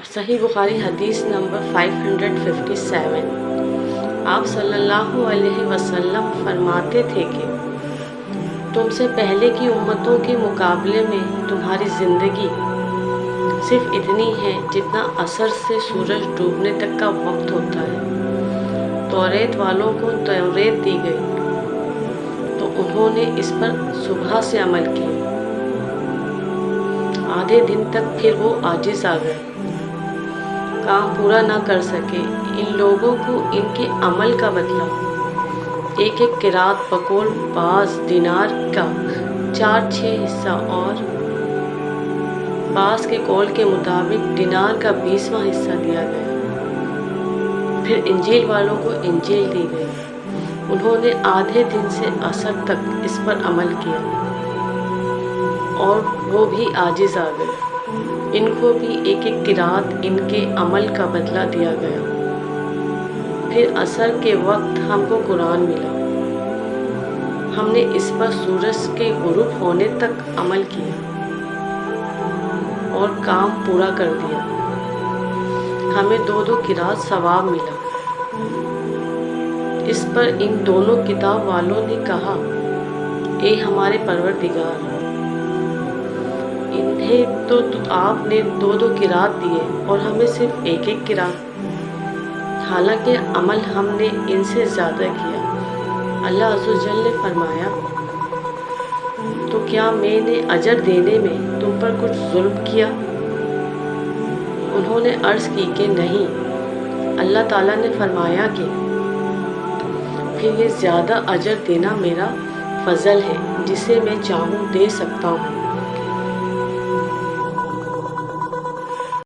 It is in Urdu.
صحیح بخاری حدیث نمبر 557۔ آپ صلی اللہ علیہ وسلم فرماتے تھے کہ تم سے پہلے کی امتوں کے مقابلے میں تمہاری زندگی صرف اتنی ہے جتنا عصر سے سورج ڈوبنے تک کا وقت ہوتا ہے۔ توریت والوں کو توریت دی گئی تو انہوں نے اس پر صبح سے عمل کیا، آدھے دن تک پھر وہ عاجز آ گئے، کام پورا نہ کر سکے۔ ان لوگوں کو ان کے عمل کا بدلہ ایک قرات بقول بعض دینار کا 4/6 حصہ اور بعض کے قول کے مطابق دینار کا 20واں حصہ دیا گیا۔ پھر انجیل والوں کو انجیل دی گئی، انہوں نے آدھے دن سے عصر تک اس پر عمل کیا اور وہ بھی عاجز آ گئے۔ ان کو بھی ایک قرات ان کے عمل کا بدلہ دیا گیا۔ پھر عصر کے وقت ہم کو قرآن ملا، ہم نے اس پر سورج کے غروب ہونے تک عمل کیا اور کام پورا کر دیا، ہمیں 2 قرات ثواب ملا۔ اس پر ان دونوں کتاب والوں نے کہا، اے ہمارے پروردگار، انہیں تو آپ نے 2 قرات دیے اور ہمیں صرف ایک قرات، حالانکہ عمل ہم نے ان سے زیادہ کیا۔ اللہ عز و جل نے فرمایا، تو کیا میں نے اجر دینے میں تم پر کچھ ظلم کیا؟ انہوں نے عرض کی کہ نہیں۔ اللہ تعالیٰ نے فرمایا کہ پھر یہ زیادہ اجر دینا میرا فضل ہے، جسے میں چاہوں دے سکتا ہوں۔